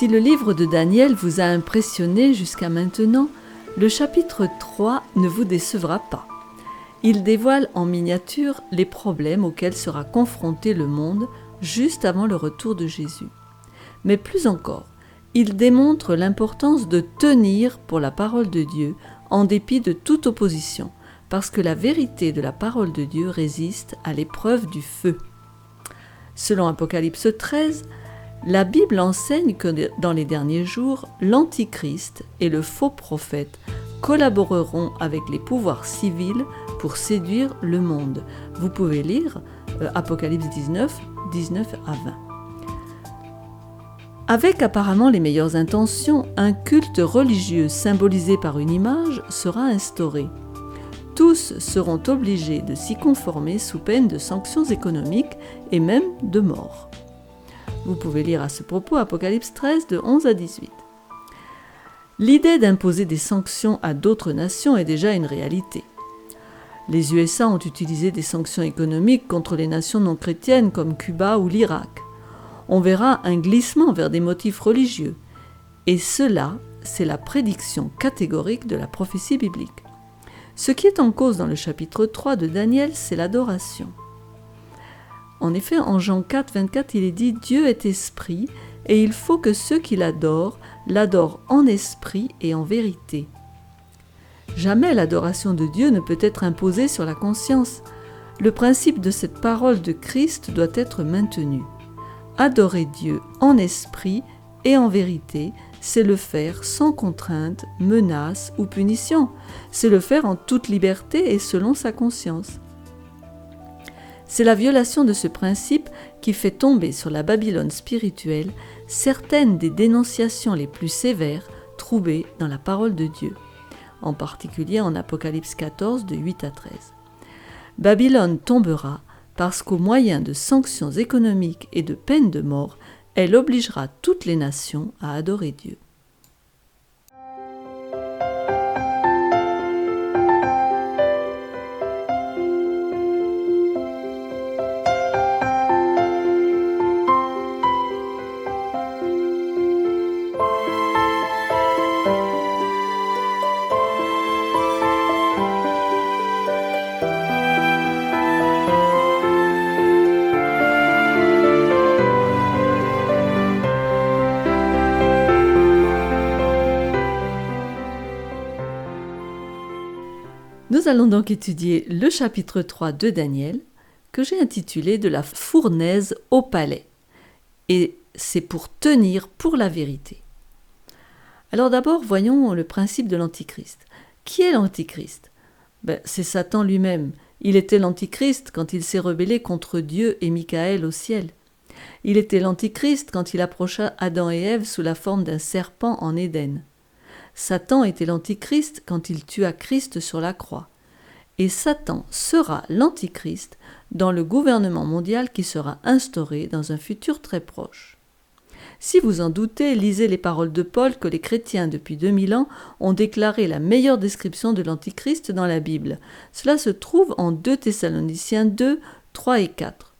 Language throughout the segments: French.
Si le livre de Daniel vous a impressionné jusqu'à maintenant, le chapitre 3 ne vous décevra pas. Il dévoile en miniature les problèmes auxquels sera confronté le monde juste avant le retour de Jésus. Mais plus encore, il démontre l'importance de tenir pour la parole de Dieu en dépit de toute opposition, parce que la vérité de la parole de Dieu résiste à l'épreuve du feu. Selon Apocalypse 13, la Bible enseigne que dans les derniers jours, l'Antichrist et le faux prophète collaboreront avec les pouvoirs civils pour séduire le monde. Vous pouvez lire Apocalypse 19, 19 à 20. Avec apparemment les meilleures intentions, un culte religieux symbolisé par une image sera instauré. Tous seront obligés de s'y conformer sous peine de sanctions économiques et même de mort. Vous pouvez lire à ce propos Apocalypse 13 de 11 à 18. L'idée d'imposer des sanctions à d'autres nations est déjà une réalité. Les USA ont utilisé des sanctions économiques contre les nations non chrétiennes comme Cuba ou l'Irak. On verra un glissement vers des motifs religieux. Et cela, c'est la prédiction catégorique de la prophétie biblique. Ce qui est en cause dans le chapitre 3 de Daniel, c'est l'adoration. En effet, en Jean 4, 24, il est dit « Dieu est esprit, et il faut que ceux qui l'adorent en esprit et en vérité. » Jamais l'adoration de Dieu ne peut être imposée sur la conscience. Le principe de cette parole de Christ doit être maintenu. Adorer Dieu en esprit et en vérité, c'est le faire sans contrainte, menace ou punition. C'est le faire en toute liberté et selon sa conscience. C'est la violation de ce principe qui fait tomber sur la Babylone spirituelle certaines des dénonciations les plus sévères trouvées dans la parole de Dieu, en particulier en Apocalypse 14 de 8 à 13. Babylone tombera parce qu'au moyen de sanctions économiques et de peines de mort, elle obligera toutes les nations à adorer Dieu. Nous allons donc étudier le chapitre 3 de Daniel, que j'ai intitulé « De la fournaise au palais ». Et c'est pour tenir pour la vérité. Alors d'abord, voyons le principe de l'Antichrist. Qui est l'Antichrist ? C'est Satan lui-même. Il était l'Antichrist quand il s'est rebellé contre Dieu et Michaël au ciel. Il était l'Antichrist quand il approcha Adam et Ève sous la forme d'un serpent en Éden. Satan était l'Antichrist quand il tua Christ sur la croix. Et Satan sera l'Antichrist dans le gouvernement mondial qui sera instauré dans un futur très proche. Si vous en doutez, lisez les paroles de Paul que les chrétiens depuis 2000 ans ont déclaré la meilleure description de l'Antichrist dans la Bible. Cela se trouve en 2 Thessaloniciens 2, 3 et 4.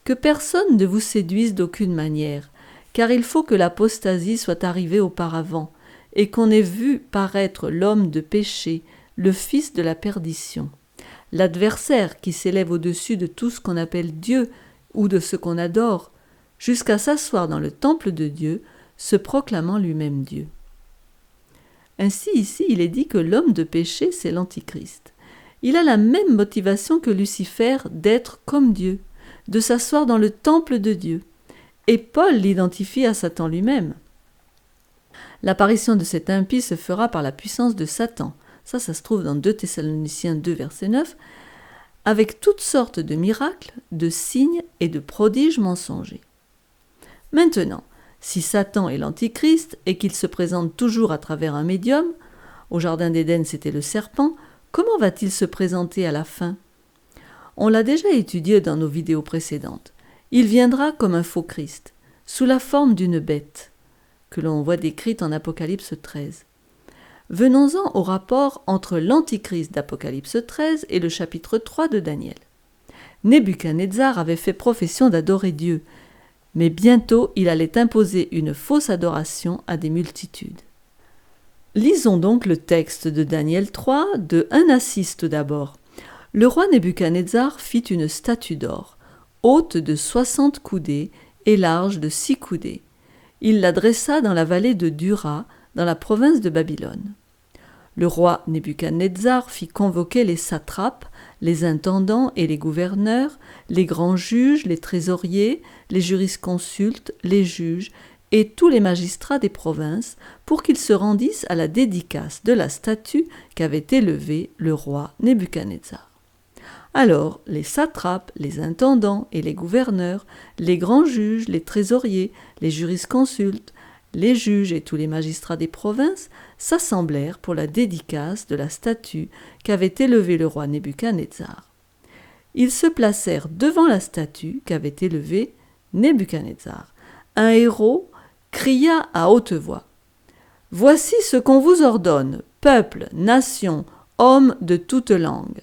Que personne ne vous séduise d'aucune manière, car il faut que l'apostasie soit arrivée auparavant, et qu'on ait vu paraître l'homme de péché, le fils de la perdition, l'adversaire qui s'élève au-dessus de tout ce qu'on appelle Dieu ou de ce qu'on adore, jusqu'à s'asseoir dans le temple de Dieu, se proclamant lui-même Dieu. Ainsi, ici, il est dit que l'homme de péché, c'est l'Antichrist. Il a la même motivation que Lucifer d'être comme Dieu, de s'asseoir dans le temple de Dieu. Et Paul l'identifie à Satan lui-même. L'apparition de cet impie se fera par la puissance de Satan. Ça se trouve dans 2 Thessaloniciens 2, verset 9, avec toutes sortes de miracles, de signes et de prodiges mensongers. Maintenant, si Satan est l'Antichrist et qu'il se présente toujours à travers un médium, au jardin d'Éden c'était le serpent, comment va-t-il se présenter à la fin ? On l'a déjà étudié dans nos vidéos précédentes. Il viendra comme un faux Christ, sous la forme d'une bête, que l'on voit décrite en Apocalypse 13. Venons-en au rapport entre l'Antichrist d'Apocalypse 13 et le chapitre 3 de Daniel. Nebuchadnezzar avait fait profession d'adorer Dieu, mais bientôt il allait imposer une fausse adoration à des multitudes. Lisons donc le texte de Daniel 3, de 1 à 6 tout d'abord. Le roi Nebuchadnezzar fit une statue d'or, haute de 60 coudées et large de 6 coudées. Il la dressa dans la vallée de Dura, dans la province de Babylone. Le roi Nebuchadnezzar fit convoquer les satrapes, les intendants et les gouverneurs, les grands juges, les trésoriers, les jurisconsultes, les juges et tous les magistrats des provinces pour qu'ils se rendissent à la dédicace de la statue qu'avait élevée le roi Nebuchadnezzar. Alors les satrapes, les intendants et les gouverneurs, les grands juges, les trésoriers, les jurisconsultes, les juges et tous les magistrats des provinces s'assemblèrent pour la dédicace de la statue qu'avait élevée le roi Nebuchadnezzar. Ils se placèrent devant la statue qu'avait élevée Nebuchadnezzar. Un héros cria à haute voix : « Voici ce qu'on vous ordonne, peuple, nation, hommes de toute langue.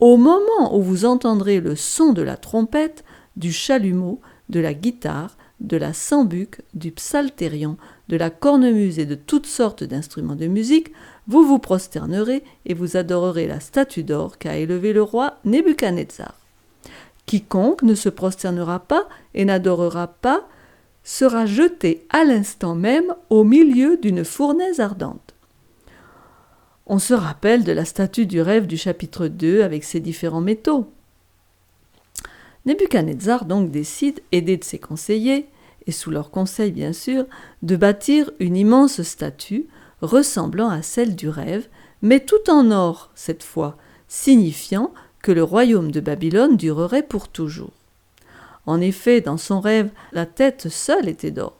Au moment où vous entendrez le son de la trompette, du chalumeau, de la guitare, de la sambuc, du psalterion, de la cornemuse et de toutes sortes d'instruments de musique, vous vous prosternerez et vous adorerez la statue d'or qu'a élevée le roi Nebuchadnezzar. Quiconque ne se prosternera pas et n'adorera pas sera jeté à l'instant même au milieu d'une fournaise ardente. » On se rappelle de la statue du rêve du chapitre 2 avec ses différents métaux. Nebuchadnezzar donc décide, aidé de ses conseillers, et sous leur conseil bien sûr, de bâtir une immense statue ressemblant à celle du rêve, mais tout en or cette fois, signifiant que le royaume de Babylone durerait pour toujours. En effet, dans son rêve, la tête seule était d'or.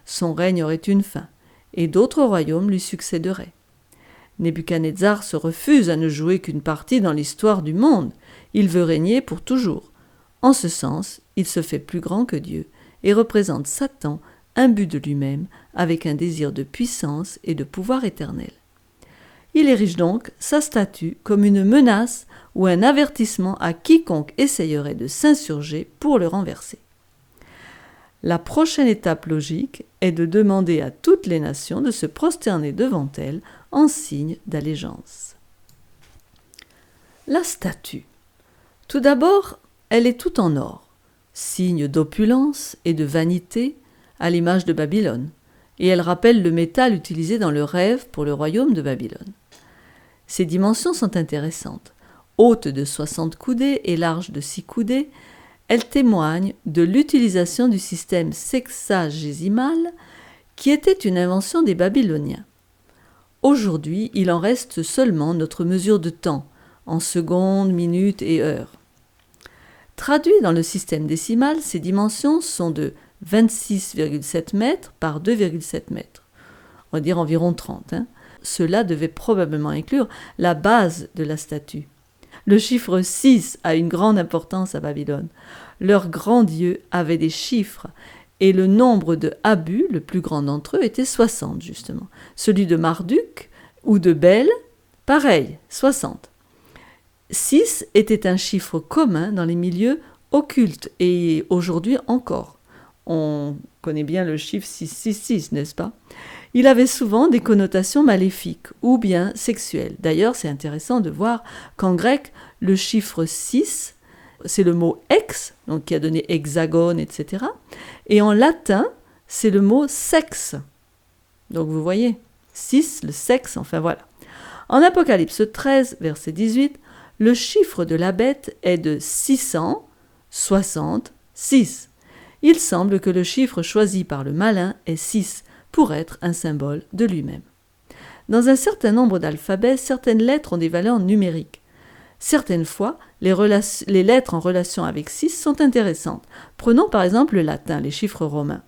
Son règne aurait une fin, et d'autres royaumes lui succéderaient. Nebuchadnezzar se refuse à ne jouer qu'une partie dans l'histoire du monde. Il veut régner pour toujours. En ce sens, il se fait plus grand que Dieu et représente Satan, imbu de lui-même, avec un désir de puissance et de pouvoir éternel. Il érige donc sa statue comme une menace ou un avertissement à quiconque essayerait de s'insurger pour le renverser. La prochaine étape logique est de demander à toutes les nations de se prosterner devant elle en signe d'allégeance. La statue. Tout d'abord, elle est toute en or, signe d'opulence et de vanité à l'image de Babylone, et elle rappelle le métal utilisé dans le rêve pour le royaume de Babylone. Ses dimensions sont intéressantes. Haute de 60 coudées et large de 6 coudées, elle témoigne de l'utilisation du système sexagésimal qui était une invention des Babyloniens. Aujourd'hui, il en reste seulement notre mesure de temps, en secondes, minutes et heures. Traduit dans le système décimal, ces dimensions sont de 26,7 mètres par 2,7 mètres. On va dire environ 30. Cela devait probablement inclure la base de la statue. Le chiffre 6 a une grande importance à Babylone. Leur grand dieu avait des chiffres, et le nombre de Abu, le plus grand d'entre eux, était 60 justement. Celui de Marduk ou de Bel, pareil, 60. 6 était un chiffre commun dans les milieux occultes, et aujourd'hui encore. On connaît bien le chiffre 666, n'est-ce pas ? Il avait souvent des connotations maléfiques ou bien sexuelles. D'ailleurs, c'est intéressant de voir qu'en grec, le chiffre 6, c'est le mot ex, donc qui a donné hexagone, etc. Et en latin, c'est le mot sexe. Donc vous voyez, 6, le sexe, enfin voilà. En Apocalypse 13, verset 18, le chiffre de la bête est de 666. Il semble que le chiffre choisi par le malin est 6, pour être un symbole de lui-même. Dans un certain nombre d'alphabets, certaines lettres ont des valeurs numériques. Certaines fois, les lettres en relation avec 6 sont intéressantes. Prenons par exemple le latin, les chiffres romains.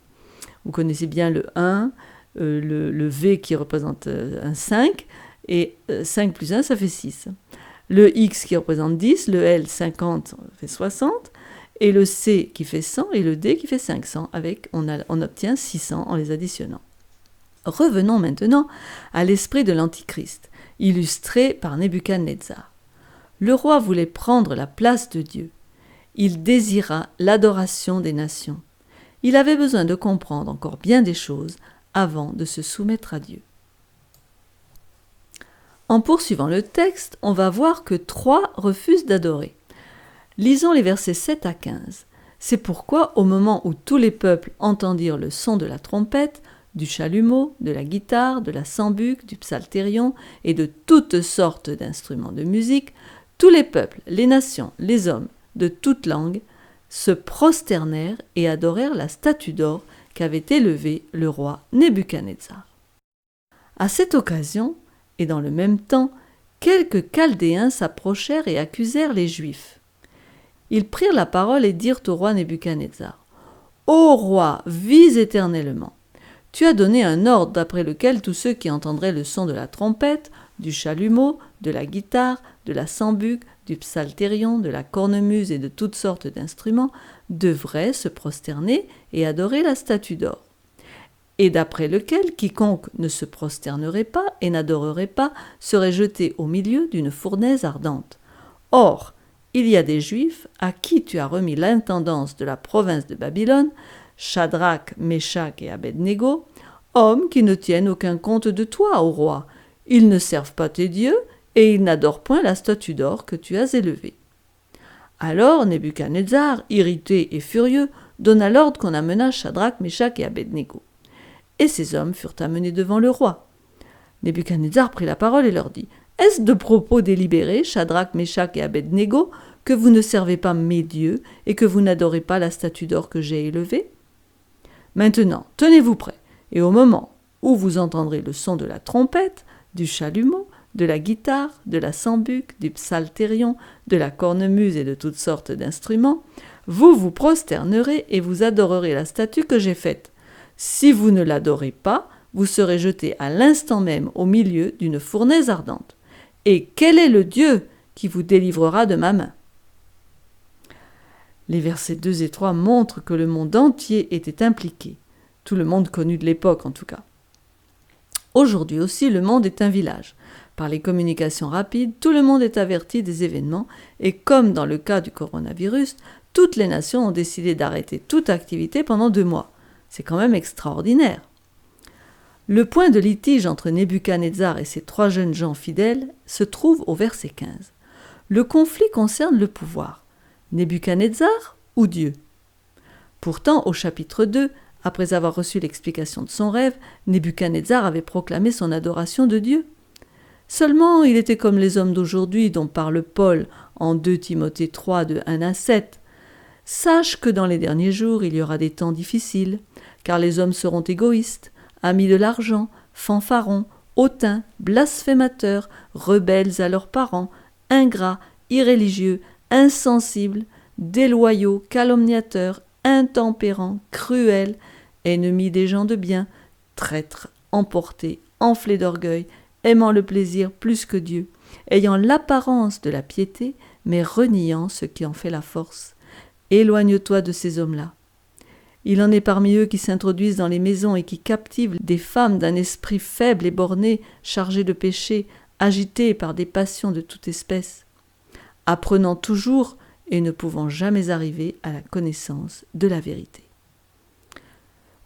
Vous connaissez bien le 1, le V qui représente un 5, et 5 plus 1, ça fait 6. Le X qui représente 10, le L 50 fait 60, et le C qui fait 100 et le D qui fait 500. On obtient 600 en les additionnant. Revenons maintenant à l'esprit de l'Antichrist, illustré par Nebuchadnezzar. Le roi voulait prendre la place de Dieu. Il désira l'adoration des nations. Il avait besoin de comprendre encore bien des choses avant de se soumettre à Dieu. En poursuivant le texte, on va voir que 3 refusent d'adorer. Lisons les versets 7 à 15. C'est pourquoi, au moment où tous les peuples entendirent le son de la trompette, du chalumeau, de la guitare, de la sambuc, du psalterion et de toutes sortes d'instruments de musique, tous les peuples, les nations, les hommes, de toute langue, se prosternèrent et adorèrent la statue d'or qu'avait élevée le roi Nebuchadnezzar. À cette occasion, et dans le même temps, quelques Chaldéens s'approchèrent et accusèrent les Juifs. Ils prirent la parole et dirent au roi Nebuchadnezzar : « Ô roi, vis éternellement ! Tu as donné un ordre d'après lequel tous ceux qui entendraient le son de la trompette, du chalumeau, de la guitare, de la sambuc, du psalterion, de la cornemuse et de toutes sortes d'instruments devraient se prosterner et adorer la statue d'or. Et d'après lequel quiconque ne se prosternerait pas et n'adorerait pas serait jeté au milieu d'une fournaise ardente. Or, il y a des Juifs à qui tu as remis l'intendance de la province de Babylone, Shadrach, Meshach et Abednego, hommes qui ne tiennent aucun compte de toi, ô roi. Ils ne servent pas tes dieux et ils n'adorent point la statue d'or que tu as élevée. » Alors Nebuchadnezzar, irrité et furieux, donna l'ordre qu'on amenât Shadrach, Meshach et Abednego. Et ces hommes furent amenés devant le roi. Nebuchadnezzar prit la parole et leur dit : « Est-ce de propos délibérés, Shadrach, Meshach et Abednego, que vous ne servez pas mes dieux et que vous n'adorez pas la statue d'or que j'ai élevée ? Maintenant, tenez-vous prêts, et au moment où vous entendrez le son de la trompette, du chalumeau, de la guitare, de la sambuc, du psalterion, de la cornemuse et de toutes sortes d'instruments, vous vous prosternerez et vous adorerez la statue que j'ai faite. Si vous ne l'adorez pas, vous serez jeté à l'instant même au milieu d'une fournaise ardente. Et quel est le Dieu qui vous délivrera de ma main ? » Les versets 2 et 3 montrent que le monde entier était impliqué, tout le monde connu de l'époque en tout cas. Aujourd'hui aussi, le monde est un village. Par les communications rapides, tout le monde est averti des événements et comme dans le cas du coronavirus, toutes les nations ont décidé d'arrêter toute activité pendant 2 mois. C'est quand même extraordinaire. Le point de litige entre Nebuchadnezzar et ses 3 jeunes gens fidèles se trouve au verset 15. Le conflit concerne le pouvoir. Nebuchadnezzar ou Dieu ? Pourtant, au chapitre 2, après avoir reçu l'explication de son rêve, Nebuchadnezzar avait proclamé son adoration de Dieu. Seulement, il était comme les hommes d'aujourd'hui dont parle Paul en 2 Timothée 3, de 1 à 7. « Sache que dans les derniers jours, il y aura des temps difficiles, car les hommes seront égoïstes, amis de l'argent, fanfarons, hautains, blasphémateurs, rebelles à leurs parents, ingrats, irréligieux, insensibles, déloyaux, calomniateurs, intempérants, cruels, ennemis des gens de bien, traîtres, emportés, enflés d'orgueil, aimant le plaisir plus que Dieu, ayant l'apparence de la piété, mais reniant ce qui en fait la force. Éloigne-toi de ces hommes-là. Il en est parmi eux qui s'introduisent dans les maisons et qui captivent des femmes d'un esprit faible et borné, chargées de péché, agitées par des passions de toute espèce, apprenant toujours et ne pouvant jamais arriver à la connaissance de la vérité. »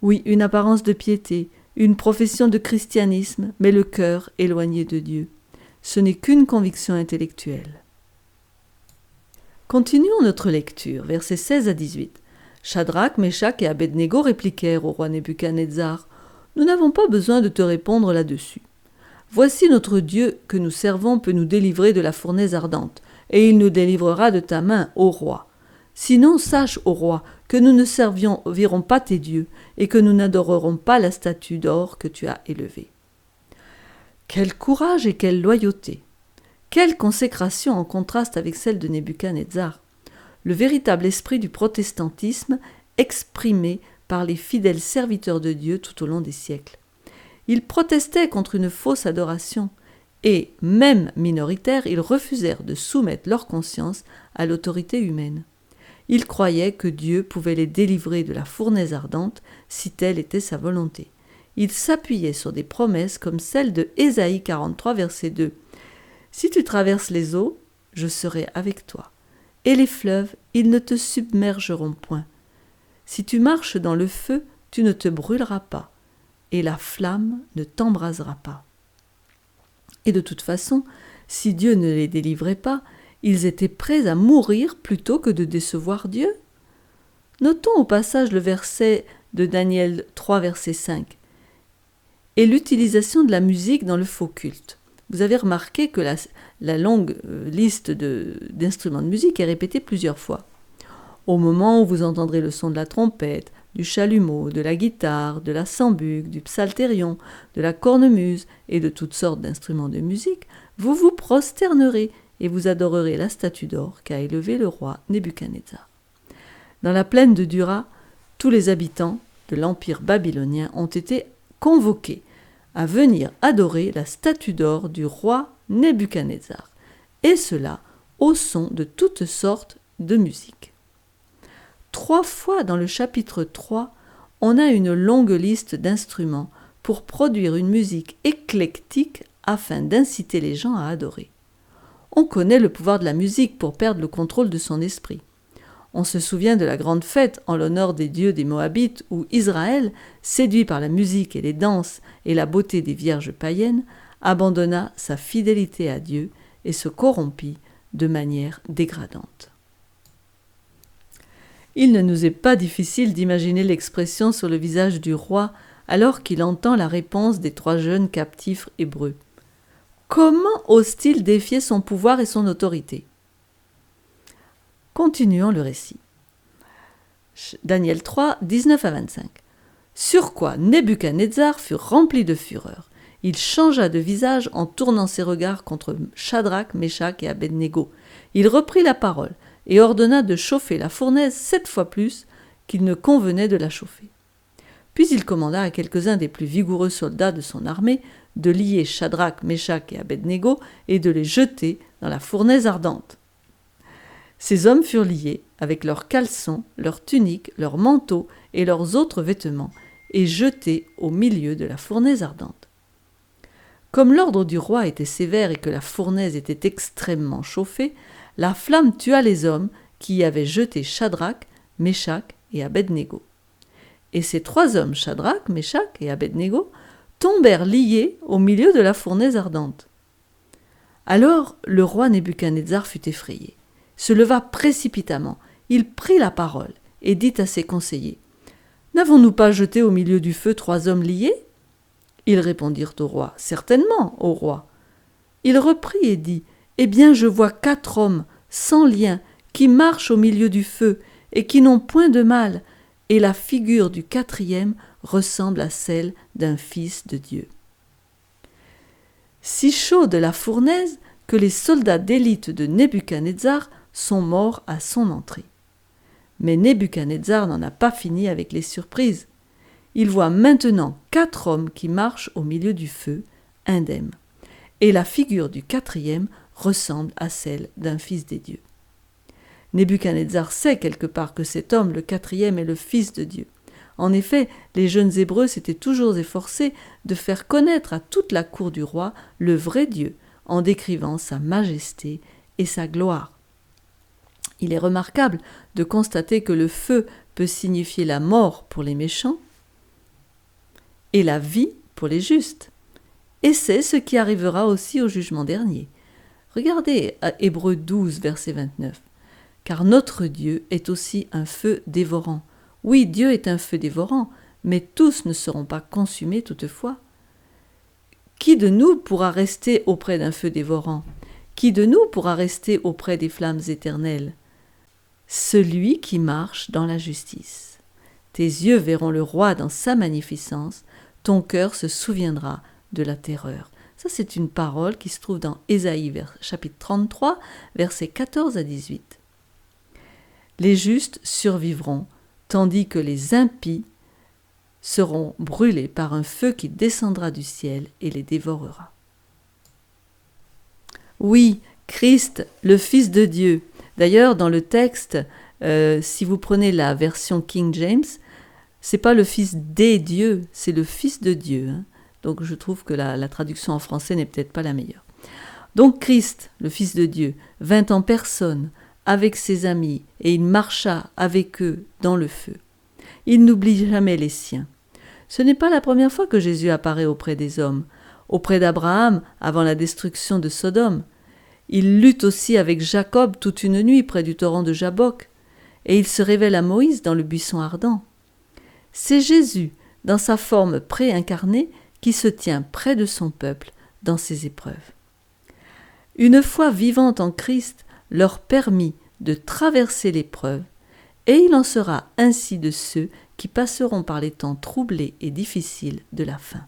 Oui, une apparence de piété, une profession de christianisme, mais le cœur éloigné de Dieu. Ce n'est qu'une conviction intellectuelle. Continuons notre lecture, versets 16 à 18. Shadrach, Meshach et Abednego répliquèrent au roi Nebuchadnezzar : « Nous n'avons pas besoin de te répondre là-dessus. Voici notre Dieu que nous servons peut nous délivrer de la fournaise ardente, et il nous délivrera de ta main, ô roi. Sinon, sache, ô roi, que nous ne servirons pas tes dieux, et que nous n'adorerons pas la statue d'or que tu as élevée. » Quel courage et quelle loyauté! Quelle consécration en contraste avec celle de Nebuchadnezzar! Le véritable esprit du protestantisme exprimé par les fidèles serviteurs de Dieu tout au long des siècles. Ils protestaient contre une fausse adoration et, même minoritaires, ils refusèrent de soumettre leur conscience à l'autorité humaine. Ils croyaient que Dieu pouvait les délivrer de la fournaise ardente si telle était sa volonté. Ils s'appuyaient sur des promesses comme celle de Ésaïe 43, verset 2. « Si tu traverses les eaux, je serai avec toi, et les fleuves, ils ne te submergeront point. Si tu marches dans le feu, tu ne te brûleras pas, et la flamme ne t'embrasera pas. » Et de toute façon, si Dieu ne les délivrait pas, ils étaient prêts à mourir plutôt que de décevoir Dieu. Notons au passage le verset de Daniel 3, verset 5, et l'utilisation de la musique dans le faux culte. Vous avez remarqué que la longue liste d'instruments de musique est répétée plusieurs fois. Au moment où vous entendrez le son de la trompette, du chalumeau, de la guitare, de la sambuc, du psalterion, de la cornemuse et de toutes sortes d'instruments de musique, vous vous prosternerez et vous adorerez la statue d'or qu'a élevée le roi Nebuchadnezzar. Dans la plaine de Dura, tous les habitants de l'empire babylonien ont été convoqués à venir adorer la statue d'or du roi Nebuchadnezzar, et cela au son de toutes sortes de musique. 3 fois dans le chapitre 3, on a une longue liste d'instruments pour produire une musique éclectique afin d'inciter les gens à adorer. On connaît le pouvoir de la musique pour perdre le contrôle de son esprit. On se souvient de la grande fête en l'honneur des dieux des Moabites où Israël, séduit par la musique et les danses et la beauté des vierges païennes, abandonna sa fidélité à Dieu et se corrompit de manière dégradante. Il ne nous est pas difficile d'imaginer l'expression sur le visage du roi alors qu'il entend la réponse des 3 jeunes captifs hébreux. Comment ose-t-il défier son pouvoir et son autorité ? Continuons le récit. Daniel 3, 19 à 25. Sur quoi Nebuchadnezzar fut rempli de fureur. Il changea de visage en tournant ses regards contre Shadrach, Meshach et Abednego. Il reprit la parole et ordonna de chauffer la fournaise 7 fois plus qu'il ne convenait de la chauffer. Puis il commanda à quelques-uns des plus vigoureux soldats de son armée de lier Shadrach, Meshach et Abednego et de les jeter dans la fournaise ardente. Ces hommes furent liés avec leurs caleçons, leurs tuniques, leurs manteaux et leurs autres vêtements et jetés au milieu de la fournaise ardente. Comme l'ordre du roi était sévère et que la fournaise était extrêmement chauffée, la flamme tua les hommes qui y avaient jeté Shadrach, Meshach et Abednego. Et ces 3 hommes, Shadrach, Meshach et Abednego, tombèrent liés au milieu de la fournaise ardente. Alors le roi Nebuchadnezzar fut effrayé, se leva précipitamment, il prit la parole et dit à ses conseillers : « N'avons-nous pas jeté au milieu du feu 3 hommes liés ?» Ils répondirent au roi : « Certainement, ô roi. » Il reprit et dit : « Eh bien, je vois 4 hommes sans lien qui marchent au milieu du feu et qui n'ont point de mal, et la figure du 4e ressemble à celle d'un fils de Dieu. » Si chaude la fournaise que les soldats d'élite de Nebuchadnezzar sont morts à son entrée. Mais Nebuchadnezzar n'en a pas fini avec les surprises. Il voit maintenant 4 hommes qui marchent au milieu du feu, indemnes. Et la figure du 4e ressemble à celle d'un fils des dieux. Nebuchadnezzar sait quelque part que cet homme, le 4e, est le fils de Dieu. En effet, les jeunes Hébreux s'étaient toujours efforcés de faire connaître à toute la cour du roi le vrai Dieu, en décrivant sa majesté et sa gloire. Il est remarquable de constater que le feu peut signifier la mort pour les méchants et la vie pour les justes. Et c'est ce qui arrivera aussi au jugement dernier. Regardez à Hébreux 12, verset 29. « Car notre Dieu est aussi un feu dévorant. » Oui, Dieu est un feu dévorant, mais tous ne seront pas consumés toutefois. Qui de nous pourra rester auprès d'un feu dévorant ? Qui de nous pourra rester auprès des flammes éternelles ? Celui qui marche dans la justice. Tes yeux verront le roi dans sa magnificence, ton cœur se souviendra de la terreur. Ça, c'est une parole qui se trouve dans Ésaïe, chapitre 33, versets 14 à 18. Les justes survivront, tandis que les impies seront brûlés par un feu qui descendra du ciel et les dévorera. Oui, Christ, le Fils de Dieu. D'ailleurs, dans le texte, si vous prenez la version King James, c'est pas le Fils des dieux, c'est le Fils de Dieu. Donc je trouve que la traduction en français n'est peut-être pas la meilleure. Donc Christ, le Fils de Dieu, vint en personne avec ses amis et il marcha avec eux dans le feu. Il n'oublie jamais les siens. Ce n'est pas la première fois que Jésus apparaît auprès des hommes, auprès d'Abraham avant la destruction de Sodome. Il lutte aussi avec Jacob toute une nuit près du torrent de Jabbok, et il se révèle à Moïse dans le buisson ardent. C'est Jésus, dans sa forme pré-incarnée, qui se tient près de son peuple dans ses épreuves. Une foi vivante en Christ leur permit de traverser l'épreuve, et il en sera ainsi de ceux qui passeront par les temps troublés et difficiles de la fin.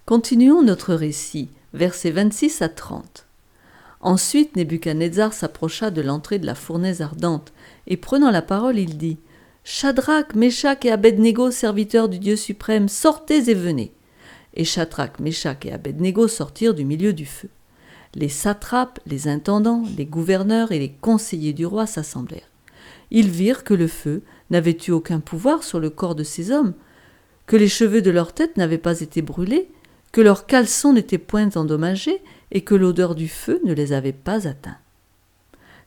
Continuons notre récit, versets 26 à 30. Ensuite, Nebuchadnezzar s'approcha de l'entrée de la fournaise ardente, et prenant la parole, il dit « Shadrach, Meshach et Abednego, serviteurs du Dieu suprême, sortez et venez !» Et Shadrach, Meshach et Abednego sortirent du milieu du feu. Les satrapes, les intendants, les gouverneurs et les conseillers du roi s'assemblèrent. Ils virent que le feu n'avait eu aucun pouvoir sur le corps de ces hommes, que les cheveux de leur tête n'avaient pas été brûlés, que leurs caleçons n'étaient point endommagés et que l'odeur du feu ne les avait pas atteints.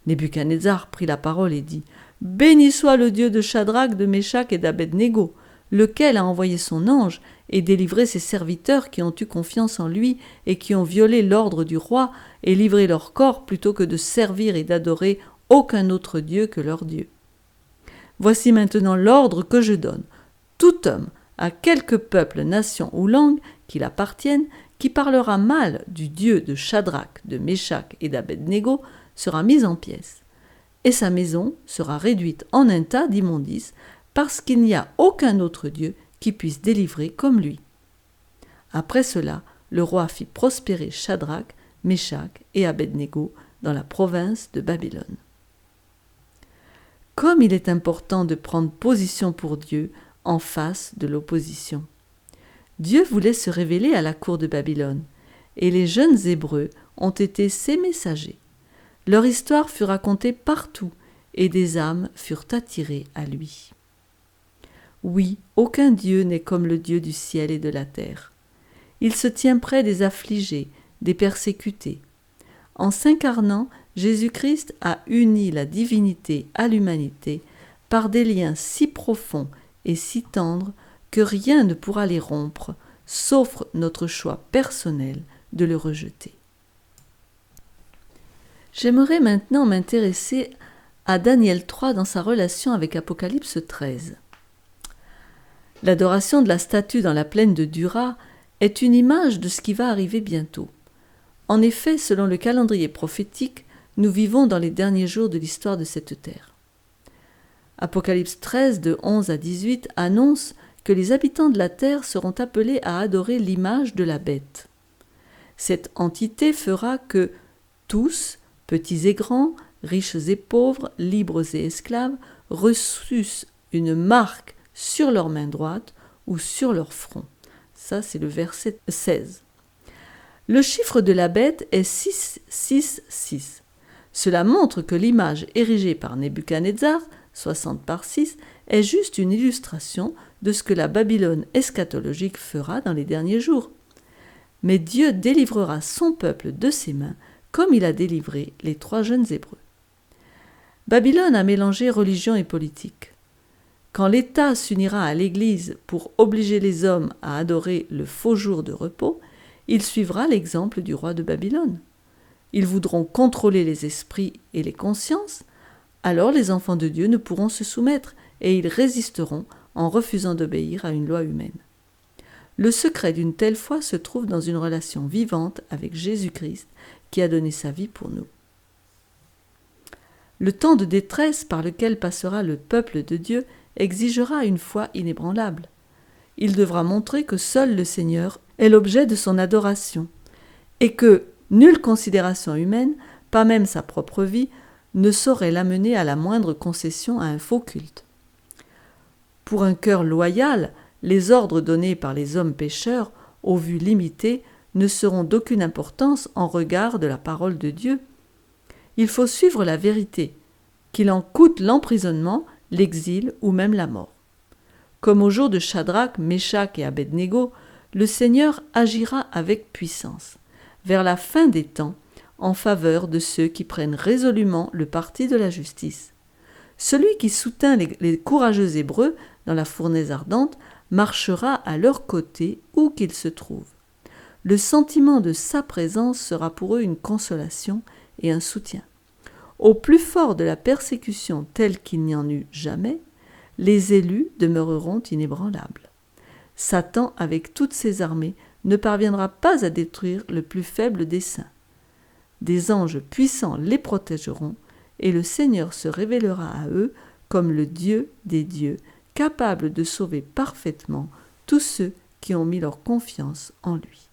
Nebuchadnezzar prit la parole et dit « Béni soit le Dieu de Shadrach, de Meshach et d'Abednego, lequel a envoyé son ange et délivré ses serviteurs qui ont eu confiance en lui et qui ont violé l'ordre du roi et livré leur corps plutôt que de servir et d'adorer aucun autre Dieu que leur Dieu. Voici maintenant l'ordre que je donne. Tout homme, à quelque peuple, nation ou langue qu'il appartienne, qui parlera mal du Dieu de Shadrach, de Meshach et d'Abednego, sera mis en pièces, et sa maison sera réduite en un tas d'immondices, parce qu'il n'y a aucun autre Dieu qui puisse délivrer comme lui. » Après cela, le roi fit prospérer Shadrach, Meshach et Abednego dans la province de Babylone. Comme il est important de prendre position pour Dieu en face de l'opposition. Dieu voulait se révéler à la cour de Babylone, et les jeunes Hébreux ont été ses messagers. Leur histoire fut racontée partout, et des âmes furent attirées à lui. Oui, aucun Dieu n'est comme le Dieu du ciel et de la terre. Il se tient près des affligés, des persécutés. En s'incarnant, Jésus-Christ a uni la divinité à l'humanité par des liens si profonds et si tendres que rien ne pourra les rompre, sauf notre choix personnel de le rejeter. J'aimerais maintenant m'intéresser à Daniel 3 dans sa relation avec Apocalypse 13. L'adoration de la statue dans la plaine de Dura est une image de ce qui va arriver bientôt. En effet, selon le calendrier prophétique, nous vivons dans les derniers jours de l'histoire de cette terre. Apocalypse 13, de 11 à 18, annonce que les habitants de la terre seront appelés à adorer l'image de la bête. Cette entité fera que tous, petits et grands, riches et pauvres, libres et esclaves, reçussent une marque sur leur main droite ou sur leur front. Ça, c'est le verset 16. Le chiffre de la bête est 666. Cela montre que l'image érigée par Nebuchadnezzar, 60 par 6, est juste une illustration de ce que la Babylone eschatologique fera dans les derniers jours. Mais Dieu délivrera son peuple de ses mains, comme il a délivré les 3 jeunes Hébreux. Babylone a mélangé religion et politique. Quand l'État s'unira à l'Église pour obliger les hommes à adorer le faux jour de repos, il suivra l'exemple du roi de Babylone. Ils voudront contrôler les esprits et les consciences, alors les enfants de Dieu ne pourront se soumettre et ils résisteront en refusant d'obéir à une loi humaine. Le secret d'une telle foi se trouve dans une relation vivante avec Jésus-Christ qui a donné sa vie pour nous. Le temps de détresse par lequel passera le peuple de Dieu exigera une foi inébranlable. Il devra montrer que seul le Seigneur est l'objet de son adoration et que nulle considération humaine, pas même sa propre vie, ne saurait l'amener à la moindre concession à un faux culte. Pour un cœur loyal, les ordres donnés par les hommes pécheurs, aux vues limitées, ne seront d'aucune importance en regard de la parole de Dieu. Il faut suivre la vérité, qu'il en coûte l'emprisonnement, l'exil ou même la mort. Comme au jour de Shadrach, Meshach et Abednego, le Seigneur agira avec puissance, vers la fin des temps, en faveur de ceux qui prennent résolument le parti de la justice. Celui qui soutint les courageux Hébreux dans la fournaise ardente marchera à leur côté où qu'ils se trouvent. Le sentiment de sa présence sera pour eux une consolation et un soutien. Au plus fort de la persécution telle qu'il n'y en eut jamais, les élus demeureront inébranlables. Satan, avec toutes ses armées, ne parviendra pas à détruire le plus faible des saints. Des anges puissants les protégeront, et le Seigneur se révélera à eux comme le Dieu des dieux, capable de sauver parfaitement tous ceux qui ont mis leur confiance en lui.